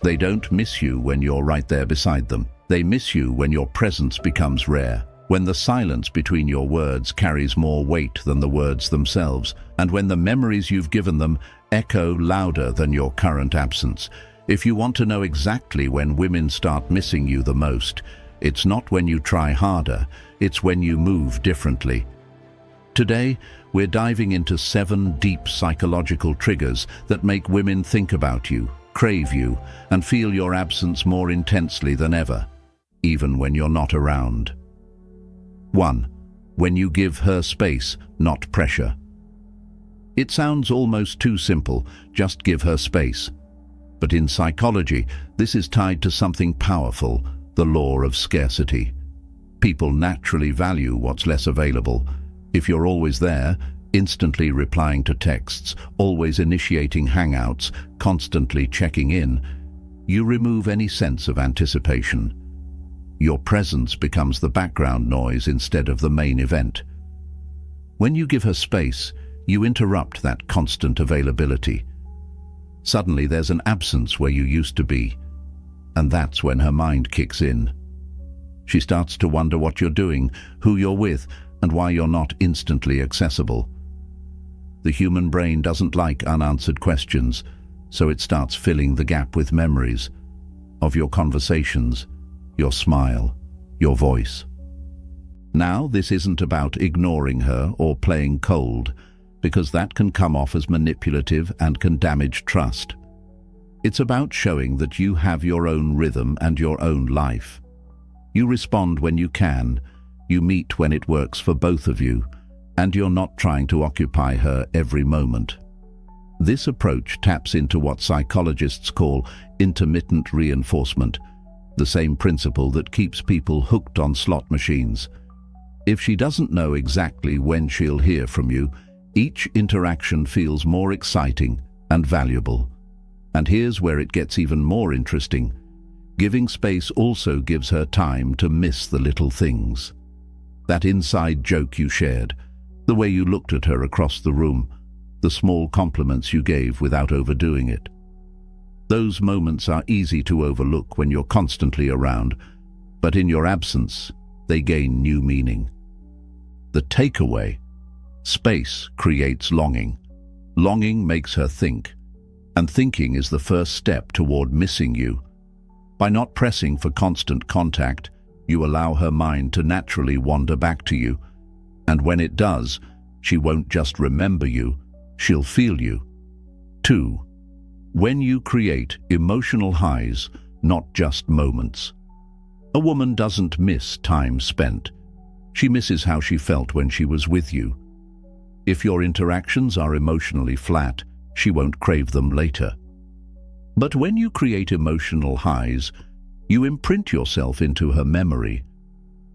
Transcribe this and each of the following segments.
They don't miss you when you're right there beside them. They miss you when your presence becomes rare, when the silence between your words carries more weight than the words themselves, and when the memories you've given them echo louder than your current absence. If you want to know exactly when women start missing you the most, it's not when you try harder, it's when you move differently. Today, we're diving into 7 deep psychological triggers that make women think about you, crave you, and feel your absence more intensely than ever, even when you're not around. 1. When you give her space, not pressure. It sounds almost too simple, just give her space. But in psychology, this is tied to something powerful, the law of scarcity. People naturally value what's less available. If you're always there, instantly replying to texts, always initiating hangouts, constantly checking in, you remove any sense of anticipation. Your presence becomes the background noise instead of the main event. When you give her space, you interrupt that constant availability. Suddenly there's an absence where you used to be, and that's when her mind kicks in. She starts to wonder what you're doing, who you're with, and why you're not instantly accessible. The human brain doesn't like unanswered questions, so it starts filling the gap with memories of your conversations, your smile, your voice. Now, this isn't about ignoring her or playing cold, because that can come off as manipulative and can damage trust. It's about showing that you have your own rhythm and your own life. You respond when you can, you meet when it works for both of you, and you're not trying to occupy her every moment. This approach taps into what psychologists call intermittent reinforcement, the same principle that keeps people hooked on slot machines. If she doesn't know exactly when she'll hear from you, each interaction feels more exciting and valuable. And here's where it gets even more interesting. Giving space also gives her time to miss the little things. That inside joke you shared, the way you looked at her across the room, the small compliments you gave without overdoing it. Those moments are easy to overlook when you're constantly around, but in your absence, they gain new meaning. The takeaway: space creates longing. Longing makes her think, and thinking is the first step toward missing you. By not pressing for constant contact, you allow her mind to naturally wander back to you, and when it does, she won't just remember you, she'll feel you. 2. When you create emotional highs, not just moments. A woman doesn't miss time spent. She misses how she felt when she was with you. If your interactions are emotionally flat, she won't crave them later. But when you create emotional highs, you imprint yourself into her memory.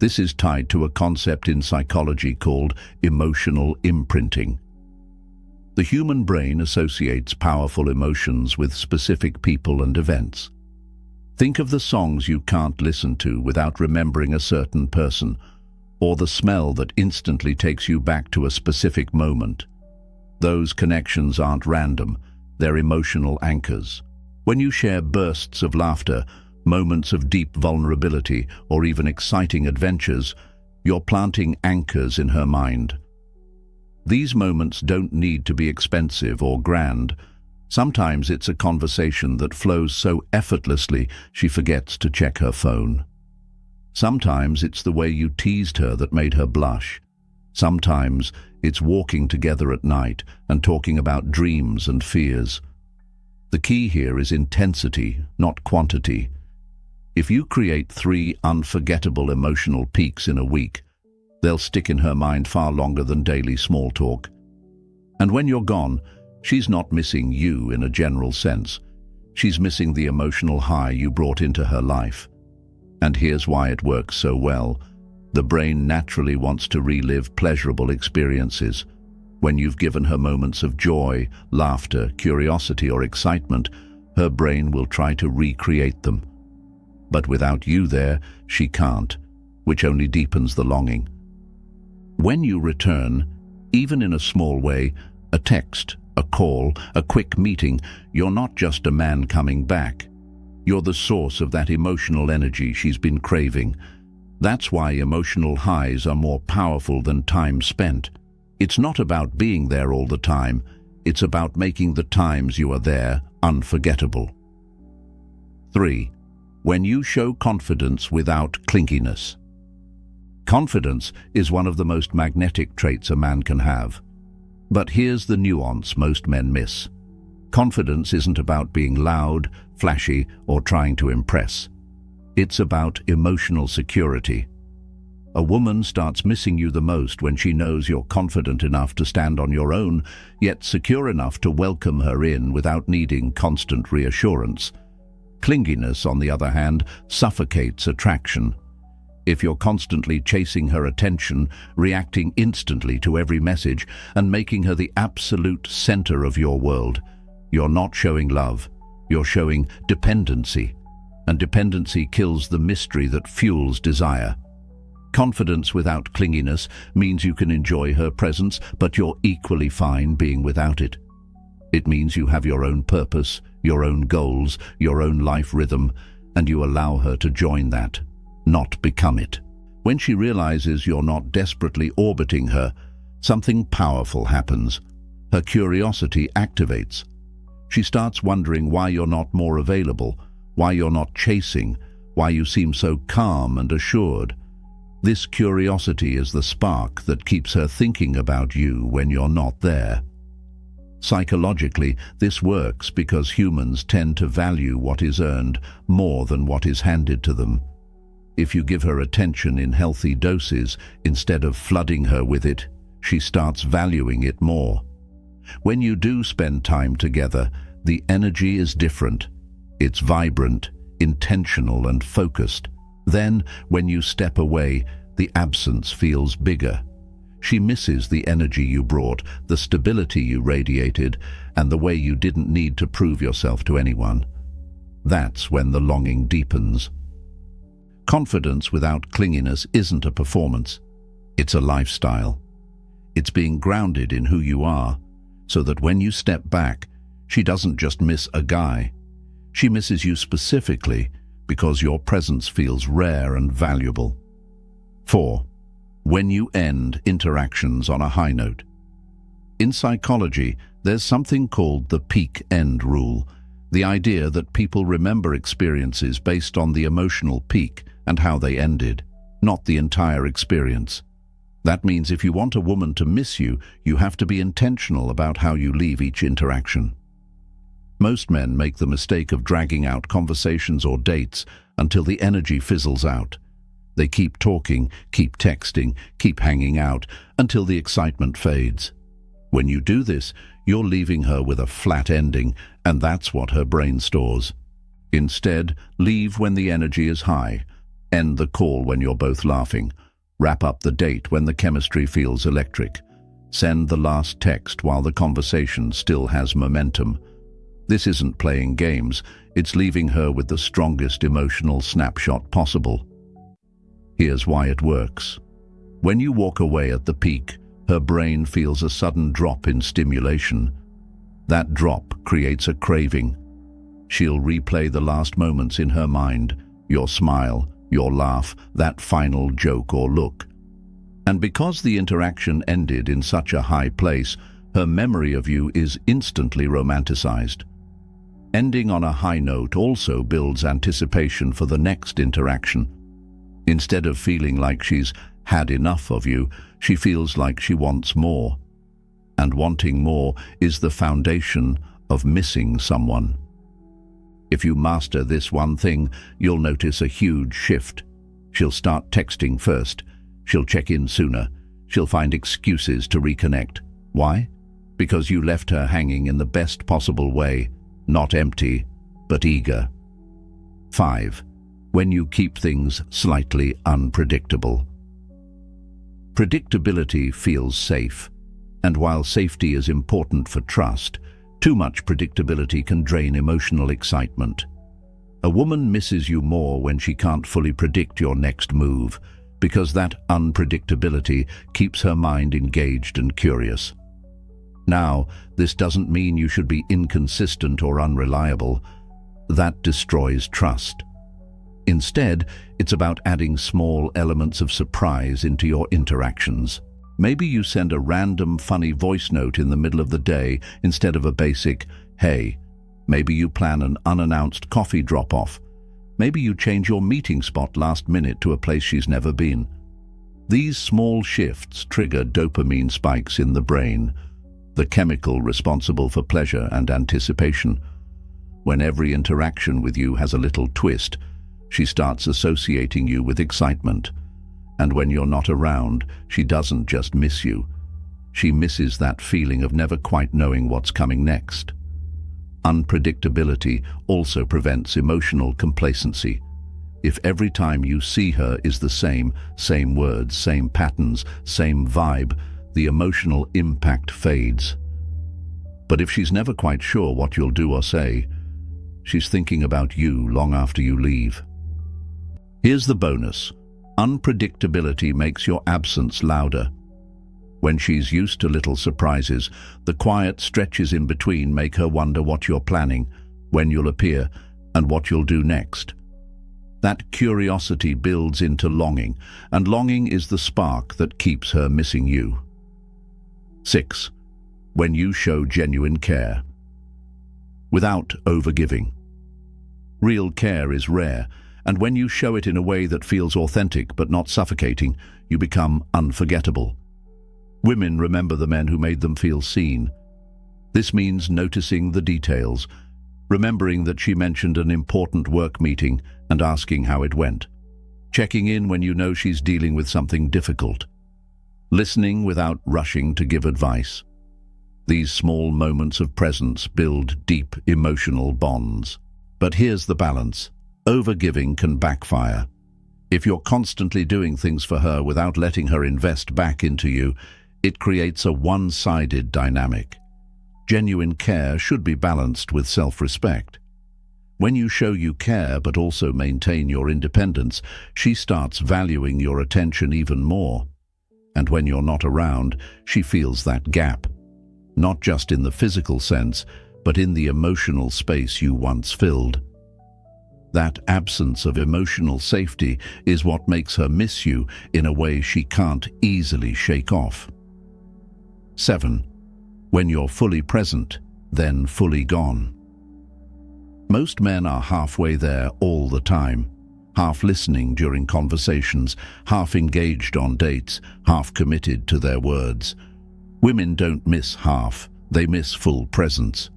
This is tied to a concept in psychology called emotional imprinting. The human brain associates powerful emotions with specific people and events. Think of the songs you can't listen to without remembering a certain person, or the smell that instantly takes you back to a specific moment. Those connections aren't random, they're emotional anchors. When you share bursts of laughter, moments of deep vulnerability, or even exciting adventures, you're planting anchors in her mind. These moments don't need to be expensive or grand. Sometimes it's a conversation that flows so effortlessly she forgets to check her phone. Sometimes it's the way you teased her that made her blush. Sometimes it's walking together at night and talking about dreams and fears. The key here is intensity, not quantity. If you create 3 unforgettable emotional peaks in a week, they'll stick in her mind far longer than daily small talk. And when you're gone, she's not missing you in a general sense. She's missing the emotional high you brought into her life. And here's why it works so well. The brain naturally wants to relive pleasurable experiences. When you've given her moments of joy, laughter, curiosity, or excitement, her brain will try to recreate them. But without you there, she can't, which only deepens the longing. When you return, even in a small way, a text, a call, a quick meeting, you're not just a man coming back. You're the source of that emotional energy she's been craving. That's why emotional highs are more powerful than time spent. It's not about being there all the time. It's about making the times you are there unforgettable. 3. When you show confidence without clinginess. Confidence is one of the most magnetic traits a man can have. But here's the nuance most men miss. Confidence isn't about being loud, flashy, or trying to impress. It's about emotional security. A woman starts missing you the most when she knows you're confident enough to stand on your own, yet secure enough to welcome her in without needing constant reassurance. Clinginess, on the other hand, suffocates attraction. If you're constantly chasing her attention, reacting instantly to every message, and making her the absolute center of your world, you're not showing love, you're showing dependency. And dependency kills the mystery that fuels desire. Confidence without clinginess means you can enjoy her presence, but you're equally fine being without it. It means you have your own purpose, your own goals, your own life rhythm, and you allow her to join that, not become it. When she realizes you're not desperately orbiting her, something powerful happens. Her curiosity activates. She starts wondering why you're not more available, why you're not chasing, why you seem so calm and assured. This curiosity is the spark that keeps her thinking about you when you're not there. Psychologically, this works because humans tend to value what is earned more than what is handed to them. If you give her attention in healthy doses instead of flooding her with it, she starts valuing it more. When you do spend time together, the energy is different. It's vibrant, intentional, and focused. Then, when you step away, the absence feels bigger. She misses the energy you brought, the stability you radiated, and the way you didn't need to prove yourself to anyone. That's when the longing deepens. Confidence without clinginess isn't a performance. It's a lifestyle. It's being grounded in who you are, so that when you step back, she doesn't just miss a guy. She misses you specifically because your presence feels rare and valuable. 4. When you end interactions on a high note. In psychology, there's something called the peak end rule, the idea that people remember experiences based on the emotional peak and how they ended, not the entire experience. That means if you want a woman to miss you, you have to be intentional about how you leave each interaction. Most men make the mistake of dragging out conversations or dates until the energy fizzles out. They keep talking, keep texting, keep hanging out until the excitement fades. When you do this, you're leaving her with a flat ending, and that's what her brain stores. Instead, leave when the energy is high. End the call when you're both laughing. Wrap up the date when the chemistry feels electric. Send the last text while the conversation still has momentum. This isn't playing games, it's leaving her with the strongest emotional snapshot possible. Here's why it works. When you walk away at the peak, her brain feels a sudden drop in stimulation. That drop creates a craving. She'll replay the last moments in her mind, your smile, your laugh, that final joke or look. And because the interaction ended in such a high place, her memory of you is instantly romanticized. Ending on a high note also builds anticipation for the next interaction. Instead of feeling like she's had enough of you, she feels like she wants more. And wanting more is the foundation of missing someone. If you master this one thing, you'll notice a huge shift. She'll start texting first. She'll check in sooner. She'll find excuses to reconnect. Why? Because you left her hanging in the best possible way, not empty, but eager. 5. When you keep things slightly unpredictable. Predictability feels safe, and while safety is important for trust, too much predictability can drain emotional excitement. A woman misses you more when she can't fully predict your next move, because that unpredictability keeps her mind engaged and curious. Now, this doesn't mean you should be inconsistent or unreliable. that destroys trust. Instead, it's about adding small elements of surprise into your interactions. Maybe you send a random funny voice note in the middle of the day instead of a basic, "Hey." Maybe you plan an unannounced coffee drop-off. Maybe you change your meeting spot last minute to a place she's never been. These small shifts trigger dopamine spikes in the brain, the chemical responsible for pleasure and anticipation. When every interaction with you has a little twist, she starts associating you with excitement. And when you're not around, she doesn't just miss you. She misses that feeling of never quite knowing what's coming next. Unpredictability also prevents emotional complacency. If every time you see her is the same words, same patterns, same vibe, the emotional impact fades. But if she's never quite sure what you'll do or say, she's thinking about you long after you leave. Here's the bonus. Unpredictability makes your absence louder. When she's used to little surprises, the quiet stretches in between make her wonder what you're planning, when you'll appear, and what you'll do next. That curiosity builds into longing, and longing is the spark that keeps her missing you. 6. When you show genuine care. Without overgiving. Real care is rare, and when you show it in a way that feels authentic but not suffocating, you become unforgettable. Women remember the men who made them feel seen. This means noticing the details, remembering that she mentioned an important work meeting and asking how it went, checking in when you know she's dealing with something difficult, listening without rushing to give advice. These small moments of presence build deep emotional bonds. But here's the balance. Overgiving can backfire. If you're constantly doing things for her without letting her invest back into you, it creates a one-sided dynamic. Genuine care should be balanced with self-respect. When you show you care but also maintain your independence, she starts valuing your attention even more. And when you're not around, she feels that gap. Not just in the physical sense, but in the emotional space you once filled. That absence of emotional safety is what makes her miss you in a way she can't easily shake off. 7. When you're fully present, then fully gone. Most men are halfway there all the time, half listening during conversations, half engaged on dates, half committed to their words. Women don't miss half, they miss full presence.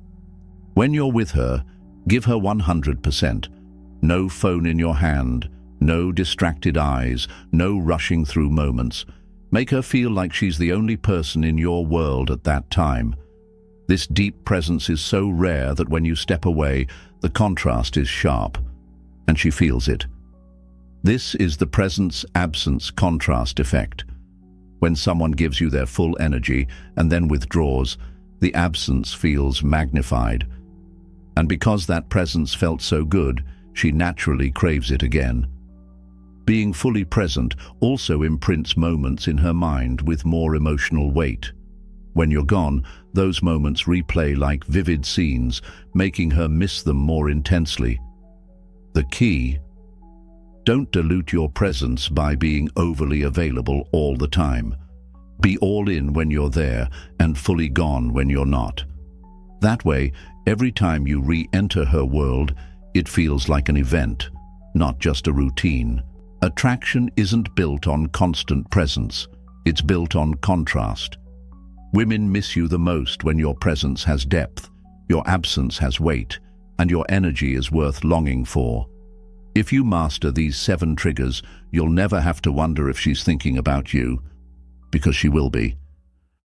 When you're with her, give her 100%. No phone in your hand, no distracted eyes, no rushing through moments. Make her feel like she's the only person in your world at that time. This deep presence is so rare that when you step away, the contrast is sharp, and she feels it. This is the presence-absence contrast effect. When someone gives you their full energy and then withdraws, the absence feels magnified. And because that presence felt so good, she naturally craves it again. Being fully present also imprints moments in her mind with more emotional weight. When you're gone, those moments replay like vivid scenes, making her miss them more intensely. The key: don't dilute your presence by being overly available all the time. Be all in when you're there and fully gone when you're not. That way, every time you re-enter her world, it feels like an event, not just a routine. Attraction isn't built on constant presence, it's built on contrast. Women miss you the most when your presence has depth, your absence has weight, and your energy is worth longing for. If you master these 7 triggers, you'll never have to wonder if she's thinking about you, because she will be.